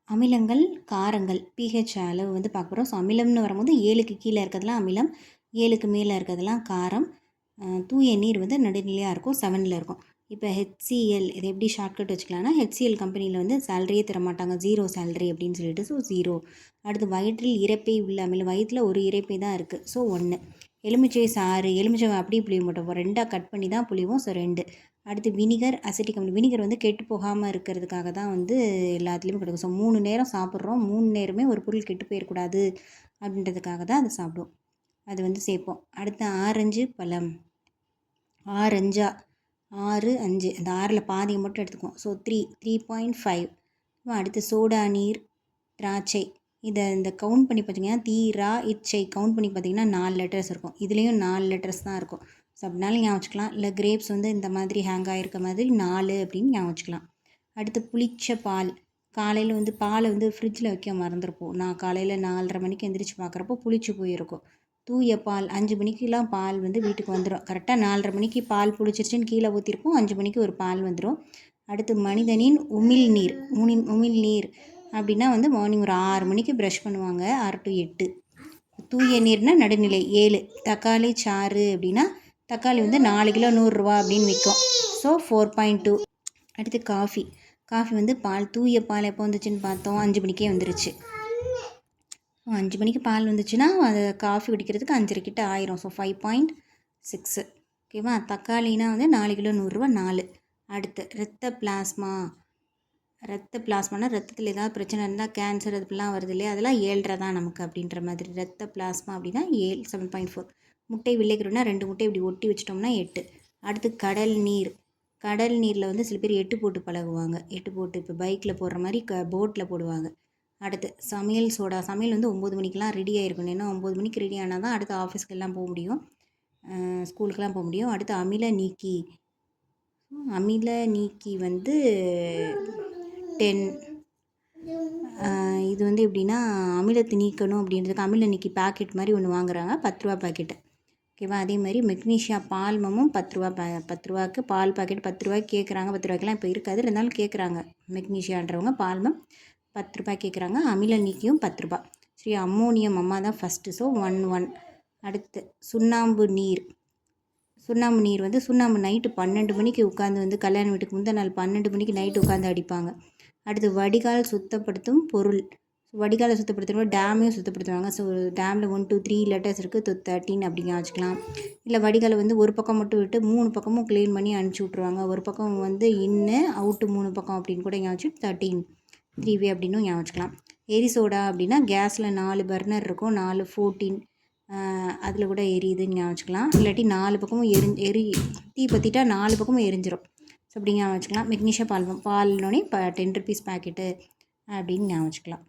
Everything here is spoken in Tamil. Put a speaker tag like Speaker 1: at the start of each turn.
Speaker 1: அமிலங்கள், காரங்கள், pH அளவு வந்து பார்க்க போகிறோம். ஸோ அமிலம்னு வரும்போது 7க்கு கீழே இருக்கிறதுலாம் அமிலம், 7க்கு மேலே இருக்கிறதுலாம் காரம். தூய நீர் வந்து நடுநிலையாக இருக்கும், 7ல் இருக்கும். இப்போ HCl இதை எப்படி ஷார்ட்கட் வச்சுக்கலாம்னா, HCl கம்பெனியில் வந்து சேலரியே தரமாட்டாங்க, 0 சேலரி அப்படின்னு சொல்லிட்டு. ஸோ 0. அடுத்து வயிற்றில் இரைப்பை உள்ள அமிலம், வயிற்றில் ஒரு இரைப்பை தான் இருக்குது. ஸோ 1. எலுமிச்சை சாறு, எலுமிச்சை அப்படி புளிய மாட்டோம், 2ஆக கட் பண்ணி தான் புளிவோம். ஸோ 2. அடுத்து வினிகர், அசிட்டிக் அமிலம். வினிகர் வந்து கெட்டு போகாமல் இருக்கிறதுக்காக தான் வந்து எல்லாத்துலேயுமே கிடைக்கும். ஸோ 3 நேரம் சாப்பிட்றோம், 3 நேரமே ஒரு பொருள் கெட்டு போயிடக்கூடாது அப்படின்றதுக்காக தான் அதை சாப்பிடுவோம். அது வந்து சேர்ப்போம். அடுத்து ஆரஞ்சு பழம், ஆரஞ்சா 6, 5, அந்த 6ல் பாதியை மட்டும் எடுத்துக்குவோம். ஸோ 3.5. அடுத்து சோடா நீர், திராட்சை. இந்த கவுண்ட் பண்ணி பார்த்தீங்கன்னா தீரா இச்சை கவுண்ட் பண்ணி பார்த்தீங்கன்னா 4 லெட்டர்ஸ் இருக்கும். இதுலேயும் 4 லெட்டர்ஸ் தான் இருக்கும். ஸோ அப்படினாலும் ஞாபகம் வச்சுக்கலாம். இல்லை கிரேப்ஸ் வந்து இந்த மாதிரி ஹேங் ஆகிருக்க மாதிரி 4 அப்படின்னு ஞாபகம் வச்சுக்கலாம். அடுத்து புளிச்ச பால். காலையில் வந்து பாலை வந்து ஃப்ரிட்ஜில் வைக்க மறந்துருப்போம். நான் காலையில் 4:30 மணிக்கு எந்திரிச்சு பார்க்குறப்போ புளிச்சு போயிருக்கும். தூய பால் 5 மணிக்கெலாம் பால் வந்து வீட்டுக்கு வந்துடும். கரெக்டாக 4:30 மணிக்கு பால் புளிச்சிருச்சுன்னு கீழே ஊற்றிருப்போம், 5 மணிக்கு ஒரு பால் வந்துடும். அடுத்து மனிதனின் உமிழ்நீர். உமிழ்நீர் அப்படின்னா வந்து மார்னிங் ஒரு 6 மணிக்கு ப்ரஷ் பண்ணுவாங்க, 6 to 8. தூய நீர்னால் நடுநிலை 7. தக்காளி சாறு அப்படின்னா தக்காளி வந்து 4 கிலோ 100 ரூபா அப்படின்னு விற்கும். ஸோ 4.2. அடுத்து காஃபி. காஃபி வந்து பால், தூய பால் எப்போ வந்துச்சுன்னு பார்த்தோம், 5 மணிக்கே வந்துருச்சு. 5 மணிக்கு பால் வந்துச்சுன்னா அது காஃபி குடிக்கிறதுக்கு 5:30 கிட்ட ஆயிரும். ஸோ 5.6. ஓகேவா. தக்காளினா வந்து 4 கிலோ 100 ரூபா, 4. அடுத்து இரத்த பிளாஸ்மானா ரத்தத்தில் ஏதாவது பிரச்சனை இருந்தால் கேன்சர் அதுப்பெல்லாம் வருது இல்லையா, அதெல்லாம் 7.5 தான் நமக்கு அப்படின்ற மாதிரி. இரத்த பிளாஸ்மா அப்படின்னா 7.4. முட்டை வில்லைக்கிறோன்னா 2 முட்டை இப்படி ஒட்டி வச்சிட்டோம்னா 8. அடுத்து கடல் நீர். கடல் நீரில் வந்து சில பேர் 8 போட்டு பழகுவாங்க. 8 போட்டு இப்போ பைக்கில் போடுற மாதிரி போட்டில் போடுவாங்க. அடுத்து சமையல் சோடா. சமையல் வந்து 9 மணிக்கெலாம் ரெடி ஆகிருக்கணும். ஏன்னா 9 மணிக்கு ரெடி ஆனால் தான் அடுத்து ஆஃபீஸ்க்கெல்லாம் போக முடியும், ஸ்கூலுக்கெலாம் போக முடியும். அடுத்து அமில நீக்கி வந்து 10. இது வந்து எப்படின்னா அமிலத்தை நீக்கணும் அப்படின்றதுக்கு அமில நீக்கி பேக்கெட் மாதிரி ஒன்று வாங்குறாங்க, 10 ரூபா பேக்கெட்டு. ஓகேவா. அதே மாதிரி மெக்னீஷியா பால்மமும் 10 ரூபா 10 ரூபாய்க்கு பால் பாக்கெட் 10 ரூபாய்க்கு கேட்குறாங்க. 10 ரூபாய்க்கெலாம் இப்போ இருக்காது, இருந்தாலும் கேட்குறாங்க. மெக்னீஷியான்றவங்க பால்மம் 10 ரூபாய் கேட்குறாங்க. அமில நீக்கியும் 10 ரூபா. சரி, அம்மோனியம் அம்மா தான் ஃபஸ்ட்டு. ஸோ 1. அடுத்து சுண்ணாம்பு நீர். சுண்ணாம்பு நீர் வந்து சுண்ணாம்பு நைட்டு 12 மணிக்கு உட்காந்து வந்து கல்யாண வீட்டுக்கு முந்தின நாள் 12 மணிக்கு நைட்டு உட்காந்து அடிப்பாங்க. அடுத்து வடிகால் சுத்தப்படுத்தும் பொருள். வடிகாலை சுத்தப்படுத்துகிறப்ப டேமையும் சுத்தப்படுத்துவாங்க. ஸோ டேமில் 1 2 3 லெட்டர்ஸ் இருக்குது, 13 அப்படிங்க வச்சுக்கலாம். இல்லை வடிகாலை வந்து ஒரு பக்கம் மட்டும் விட்டு 3 பக்கமும் க்ளீன் பண்ணி அனுப்பிச்சி விட்ருவாங்க. ஒரு பக்கம் வந்து அவுட்டு 3 பக்கம் அப்படின்னு கூட ஞாபகம் 13 3 அப்படின்னு ஞாபகம் வச்சுக்கலாம். எரிசோடா அப்படின்னா கேஸில் 4 பர்னர் இருக்கும், 4 14 அதில் கூட எரியுதுன்னு ஞாபகம் வச்சுக்கலாம். இல்லாட்டி 4 பக்கமும் தீ பற்றிட்டா 4 பக்கமும் எரிஞ்சிடும். ஸோ அப்படி ஞாபகம் வச்சுக்கலாம். மெக்னீஷியா பால்னோடனே 10 rupees பேக்கெட்டு அப்படின்னு ஞாபகம் வச்சுக்கலாம்.